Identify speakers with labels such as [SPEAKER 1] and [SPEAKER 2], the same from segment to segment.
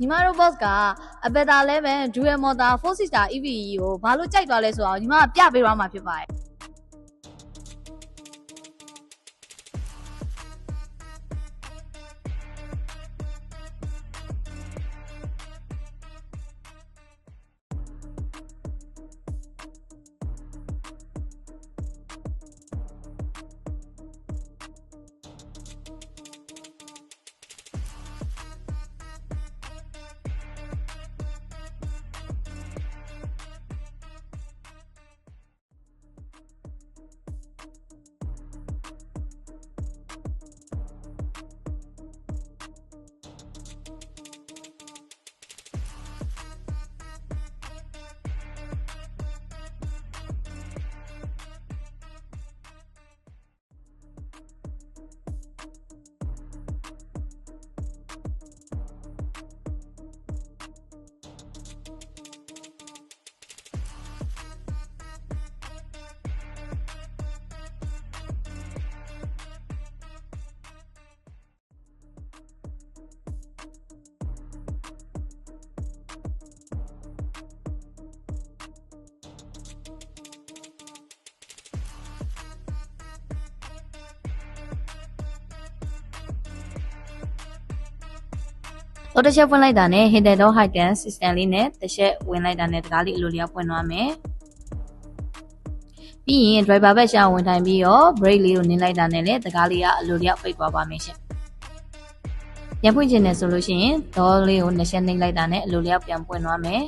[SPEAKER 1] ညီမတို့ boss ကအဘတာ11 dual motor 4-seater EVE ကိုဘာလို့ကြိုက်သွားလဲဆိုတော့ညီမကပြပေးသွားမှာဖြစ်ပါတယ်တော့တစ်ချက်ဖွင့်လိုက်တာနဲ့ hidden door heighten system လေးနဲ့တစ်ချက်ဝင်လိုက်တာနဲ့တကားလေးအလိုလျောက်ဖွင့်သွားမယ်ပြီးရင် driver ဘက်ရှောင်းဝင်ထိုင်ပြီးတော့ brake လေးကိုနင်းလိုက်တာနဲ့လည်းတကားလေးကအလိုလျောက်ပိတ်သွားပါမယ်ရှင်ပြန်ဖွင့်ခြင်းနဲ့ဆိုလို့ရှိရင် door လေးကိုနှစ်ချက်နှိပ်လိုက်တာနဲ့အလိုလျောက်ပြန်ဖွင့်သွားမယ်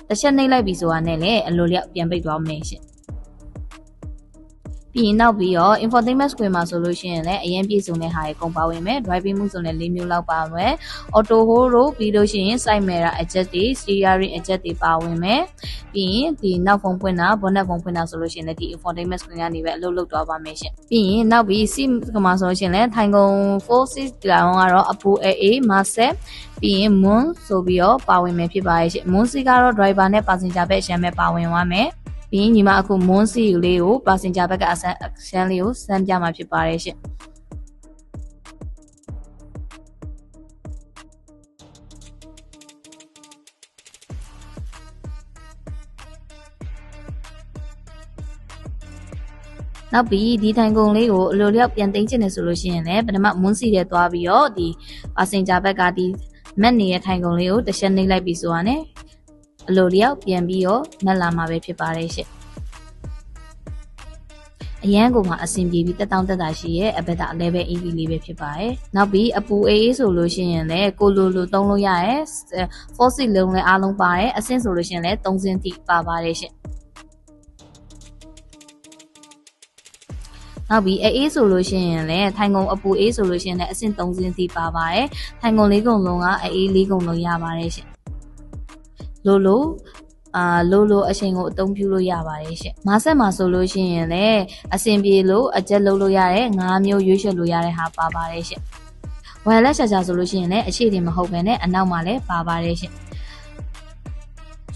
[SPEAKER 1] တစ်ချက်နှိပ်လိုက်ပြီဆိုတာနဲ့လည်းအလိုလျောက်ပြန်ပိတ်သွားမယ်ရှင်ပြီးရင်နောက်ပြီးတော့ infotainment screen မှာဆိုလို့ရှိရင်လည်းအရင်ပြည့်စုံတဲ့ဟာတွေကုန်ပါဝင်မယ် driving မှုဆိုလည်း၄မျိုးလောက်ပါမယ် auto hold တို့ပြီးလို့ရှိရင် side mirror adjust တွေ steering adjust တွေပါဝင်မယ်ပြီးရင်ဒီနောက်ဖုန်းဖွင့်တာ bonnet ဖုန်းဖွင့်တာဆိုလို့ရှိရင်လည်းဒီ infotainment screen ကနေပဲအလုပ်လုပ်သွားပါမယ်ရှင်ပြီးရင်နောက်ပြီး seat မှာဆိုလို့ရှိရင်လည်းထိုင်ကုန် 4 seat ကတော့အပူ AA မဆက်ပြီးရင် moon ဆိုပြီးတော့ပါဝင်မယ်ဖြစ်ပါရဲ့ရှင် moon seat ကတော့ driver နဲ့ passenger ဘက်ရှမ်းပဲပါဝင်သွားမယ်ပြီးရင်ညီမအခု moon seat လေးကို passenger ဘက်ကအရှမ်းလေးကိုစမ်းပြမှာဖြစ်ပါတယ်ရှင်နောက်ပြီးဒီထိုင်ကုန်လေးကိုအလိုလျောက်ပြန်သိမ်းချင်တယ်ဆိုလို့ရှိရင်လည်းပထမ moon seat ထဲသွားပြီးတော့ဒီ passenger ဘက်ကဒီမက်နေတဲ့ထိုင်ကုန်လေးကိုတစ်ချက်နှိပ်လိုက်ပြီးဆိုတာနဲ့အလိုလျောက်ပြန်ပြီးတော့မက်လာမှာပဲဖြစ်ပါတယ်ရှင်အရန်ကိုမှအဆင်ပြေပြီးတက်တောင့်တက်တာရှိရဲ့အဘက်တာ level EV လေးပဲဖြစ်ပါတယ်နောက်ပြီးအပူ AA ဆိုလို့ရှိရင်လည်းကိုလိုသုံးလို့ရရဲ့ 4 seat လုံးလည်းအားလုံးပါတယ်အဆင့်ဆိုလို့ရှိရင်လည်း3ဆင့်ထိပါပါတယ်ရှင်နောက်ပြီးAA ဆိုလို့ရှိရင်လည်းထိုင်ကုန်အပူ A ဆိုလို့ရှိရင်လည်းအဆင့်3ဆင့်ထိပါပါတယ်ထိုင်ကုန်၄ကုန်လုံးကAA ၄ကုန်လုံးရပါတယ်ရှင်လိုအချိန်ကိုအသုံးပြုလို့ရပါတယ်ရှင်။မာဆက်မှာဆိုလို့ရှိရင်လည်းအဆင်ပြေလို့အကျက်လုပ်လို့ရတဲ့၅မျိုးရွေးချယ်လို့ရတဲ့ဟာပါပါတယ်ရှင်။ wireless charger ဆိုလို့ရှိရင်လည်းအခြေတင်မဟုတ်ဘဲနဲ့အနောက်မှာလည်းပါပါတယ်ရှင်။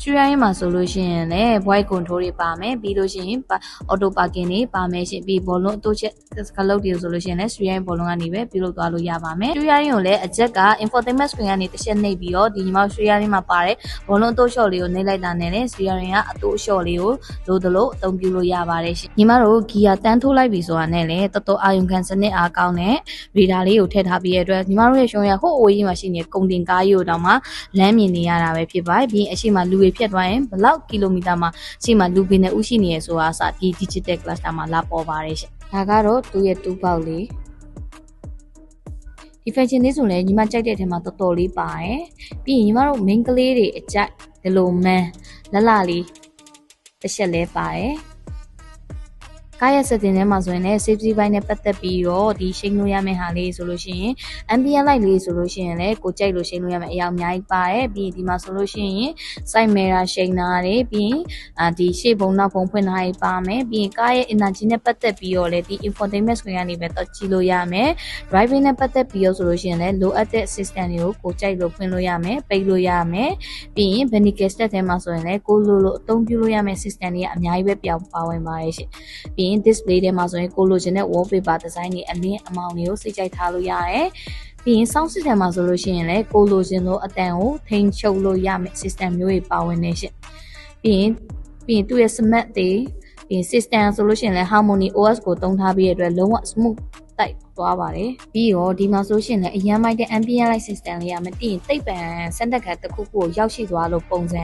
[SPEAKER 1] ရှူရိုင်းမှာဆိုလို့ရှိရင်လည်း voice control တွေပါမယ်ပြီးလို့ရှိရင် auto parking တွေပါမယ်ရှင်ပြီးဘောလုံးအတိုးချက်ခလုတ်တွေဆိုလို့ရှိရင်လည်းရှူရိုင်းဘောလုံးကနေပဲပြုလုပ်သွားလို့ရပါမယ်ရှူရိုင်းကိုလည်းအချက်က infotainment screen ကနေတစ်ချက်နှိပ်ပြီးတော့ဒီညီမရှူရိုင်းမှာပါတဲ့ဘောလုံးအတိုးလျှော့လေးကိုနှိပ်လိုက်တာနဲ့လည်းရှူရိုင်းကအတိုးလျှော့လေးကိုလိုသလိုအသုံးပြုလို့ရပါတယ်ရှင်ညီမတို့ဂီယာတန်းထိုးလိုက်ပြီဆိုတာနဲ့လည်းတော်တော်အာရုံခံစနစ်အားကောင်းတဲ့ရေဒါလေးကိုထည့်ထားပြီးတဲ့အတွက်ညီမတို့ရဲ့ရှုံးရဟိုးအဝေးကြီးမှာရှိနေတဲ့ကုန်တင်ကားကြီးကိုတောင်မှလမ်းမြင်နေရတာပဲဖြစ်ပါတယ်ပြီးအရှိမလူတွေဖြတ်သွားရင်ဘလောက်ကီလိုမီတာမှာအရှိမလူပင်နဲ့ဥရှိနေရဆိုတာအစဒီ digital cluster မှာလာပေါ်ပါတယ်ရှင်ဒါကတော့သူ့ရဲ့တူးပေါက်လေးဒီ function လေးဆိုလည်းညီမကြိုက်တဲ့အထက်မှာတော်တော်လေးပါတယ်ပြီးရင်ညီမတို့ main ကလေးတွေအကြိုက်ဒီလိုမန်းလလေးတစ်ချက်လဲပါတယ်ကားရဲ့ setting ထဲမှာဆိုရင်လည်း safety ဘိုင်းနဲ့ပတ်သက်ပြီးတော့ဒီရှိန်လို့ရမယ့်ဟာလေးဆိုလို့ရှိရင် ambient light လေးဆိုလို့ရှိရင်လည်းကိုကြိုက်လို့ရှိန်လို့ရမယ့်အရာအများကြီးပါတယ်ပြီးရင်ဒီမှာဆိုလို့ရှိရင် side mirror ရှိန်တာတွေပြီးရင်ဒီရှေ့ဘုံနောက်ဘုံဖွင့်တာတွေပါမယ်ပြီးရင်ကားရဲ့ energy နဲ့ပတ်သက်ပြီးတော့လည်းဒီ infotainment screen ကနေပဲတော့ကြည့်လို့ရမယ် driving နဲ့ပတ်သက်ပြီးတော့ဆိုလို့ရှိရင်လည်းလိုအပ်တဲ့ system တွေကိုကိုကြိုက်လို့ဖွင့်လို့ရမယ်ပိတ်လို့ရမယ်ပြီးရင် vehicle step ထဲမှာဆိုရင်လည်းကိုလိုအသုံးပြုလို့ရမယ့် system တွေကအများကြီးပဲပြောင်းပါဝင်ပါတယ်ရှင်ပြီးdisplay ထဲမှာဆိုရင်ကိုလိုချင်တဲ့ wallpaper design တွေအလင်းအမောင်တွေကိုစိတ်ကြိုက်ထားလို့ရတယ် ပြီးရင် sound system မှာဆိုလို့ရှိရင်လည်းကိုလိုချင်လို့အတန်ကိုထိန်းချုပ်လို့ရမယ် system မျိုးတွေပါဝင်နေရှင့်ပြီးရင်သူ့ရဲ့ smart တွေပြီး system ဆိုလို့ရှိရင်လည်း harmony OS ကိုသုံးထားပြီးတဲ့အတွက်လုံးဝ smooth တိုက်သွားပါတယ်ပြီးတော့ဒီမှာဆိုရှင်လည်းအရင်မိုက်တဲ့ ambient light system လေးကမသိရင်တိတ်ပံစက်တက်ခါတစ်ခုခုကိုရောက်ရှိသွားလို့ပုံစံ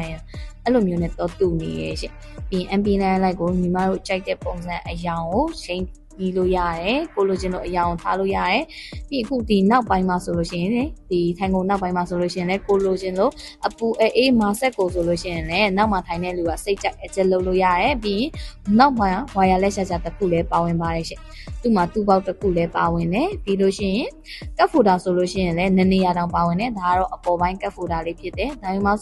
[SPEAKER 1] အဲ့လိုမျိုးနဲ့တော့တူနေရဲ့ရှင့်ပြီး ambient light ကိုညီမတို့ကြိုက်တဲ့ပုံစံအရောင်ကိုချိန်ပြီးလို့ရတယ်ကိုလိုချင်လို့အရောင်ထားလို့ရတယ်ပြီးအခုဒီနောက်ပိုင်းမှာဆိုလို့ရှိရင်ဒီထိုင်ကုန်နောက်ပိုင်းမှာဆိုလို့ရှိရင်လည်းကိုလိုချင်လို့အပူအေးမာဆက်ကိုဆိုလို့ရှိရင်လည်းနောက်မှာထိုင်တဲ့လူကစိတ်ကြိုက်အကျက်လုပ်လို့ရတယ်ပြီးနောက်မှာဝါယာလက်ရှာတစ်ခုလည်းပါဝင်ပါတယ်ရှင့်သူ့မှာတူပေါက်တစ်ခုလည်းပါဝင်တယ်ပြီးလို့ရှိရင်ကတ်ဖိုတာဆိုလို့ရှိရင်လည်းနည်းနည်းရတောင်ပါဝင်တယ်ဒါကတော့အပေါ်ပိုင်းကတ်ဖိုတာလေးဖြစ်တယ်ဒါပေမဲ့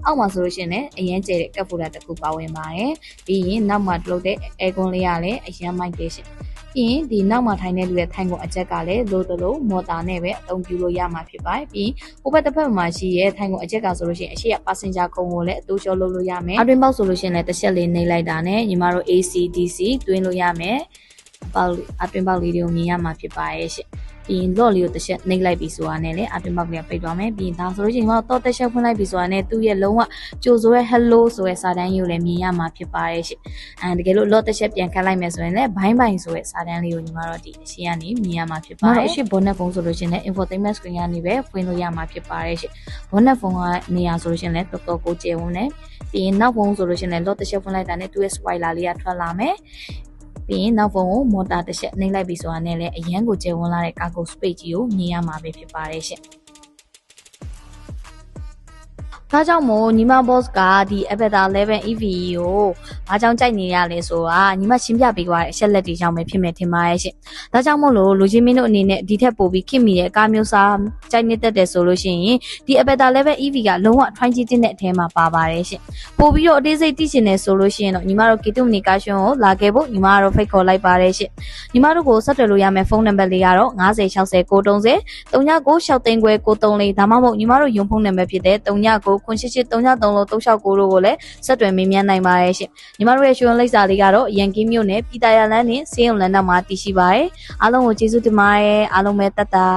[SPEAKER 1] အောက်မှာဆိုလို့ရှိရင်လည်းအရင်ကျတဲ့ကတ်ဖိုတာတစ်ခုပါဝင်ပါတယ်ပြီးရင်နောက်မှာလုပ်တဲ့အဲကွန်လေးကလည်းအရင်မိုက်တယ်ရှင့်ပြီးရင်ဒီနောက်မှာထိုင်တဲ့လူရဲ့ထိုင်ကုန်အချက်ကလည်းလိုတလို့မော်တာနဲ့ပဲအသုံးပြုလို့ရမှာဖြစ်ပါတယ်ပြီးဟိုဘက်တစ်ဖက်မှာရှိရဲ့ထိုင်ကုန်အချက်ကဆိုလို့ရှိရင်အရှိရ passenger ကုန်းကိုလည်းအတူလျှော်လုပ်လို့ရမယ်အတွင်းပေါက်ဆိုလို့ရှိရင်လည်းတစ်ချက်လေးနှိပ်လိုက်တာနဲ့ညီမတို့ AC DC တွင်းလို့ရမယ်ပေါက်အတွင်းပေါက်လေးတွေကိုမြင်ရမှာဖြစ်ပါရဲ့ရှင့်ပြီးရင်လော့လေးကိုတစ်ချက်နှိပ်လိုက်ပြီးဆိုတာနဲ့လည်းအတွင်းပေါက်ကလေးပိတ်သွားမယ်ပြီးရင်ဒါဆိုလို့ရှိရင်တော့တက်ချက်ဖွင့်လိုက်ပြီးဆိုတာနဲ့သူ့ရဲ့လုံးဝကြိုဆိုရဲ hello ဆိုရဲစာတန်းကြီးကိုလည်းမြင်ရမှာဖြစ်ပါရဲ့ရှင့်တကယ်လို့လော့တက်ချက်ပြန်ခတ်လိုက်မယ်ဆိုရင်လည်းဘိုင်းဆိုရဲစာတန်းလေးကိုညီမတို့ဒီအရှင်းကနေမြင်ရမှာဖြစ်ပါရဲ့ရှင့် bonnet phone ဆိုလို့ရှိရင်လည်း infotainment screen ကနေပဲဖွင့်လို့ရမှာဖြစ်ပါရဲ့ရှင့် bonnet phone ကနေရာဆိုလို့ရှိရင်လည်းတော်တော်ကိုကျယ်ဝန်းတယ်ပြီးရင်နောက်ဖုန်းဆိုလို့ရှိရင်လည်းလော့တက်ချက်ဖွင့်လိုက်တာနဲ့သူ့ရဲ့ spoiler လေးကထွက်လာမယ်ပြီးရင်နောက်ဖုန်းကိုမော်တာတစ်ချက်နှိပ်လိုက်ပြီးဆိုတာနဲ့လည်းအရန်ကိုကျယ်ဝန်းလာတဲ့ cargo space ကြီးကိုမြင်ရမှာပဲဖြစ်ပါတယ်ရှင့်ဒါကြောင့်မို့ညီမ boss ကဒီ Avatar 11 EV ကိုဘာကြောင့်ကြိုက်နေရလဲဆိုတာညီမရှင်းပြပေးသွားတဲ့အချက်လက်တွေကြောင့်ပဲဖြစ်မယ်ထင်ပါရဲ့ရှင်။ဒါကြောင့်မို့လို့လူချင်းမင်းတို့အနေနဲ့ဒီထက်ပိုပြီးခင်မိတဲ့ကားမျိုးစားကြိုက်နေတတ်တယ်ဆိုလို့ရှိရင်ဒီ Avatar 11 EV ကလုံးဝ 20 တဲ့အထဲမှာပါပါတယ်ရှင်။ပို့ပြီးတော့အသေးစိတ်သိချင်တယ်ဆိုလို့ရှိရင်တော့ညီမတို့ K2Communication ကိုလာခဲ့ဖို့ညီမတို့ဖိတ်ခေါ်လိုက်ပါတယ်ရှင်။ညီမတို့ကိုဆက်သွယ်လို့ရမယ့်ဖုန်းနံပါတ်လေးကတော့9060 930 39963934ဒါမှမဟုတ်ညီမတို့ရုံဖုန်းနံပါတ်ဖြစ်တဲ့39 988 333လို့369တို့ကိုလည်းဆက်သွယ်မေးမြန်းနိုင်ပါတယ်ရှင်။ညီမတို့ရဲ့ရွှေလိပ်စာလေးကတော့ရန်ကင်းမြို့နယ်ပြည်တာရလန်းနဲ့စေယုံလန်းနောက်မှာတည်ရှိပါတယ်။အားလုံးကိုကျေးဇူးတင်ပါတယ်။အားလုံးပဲတတ်တာ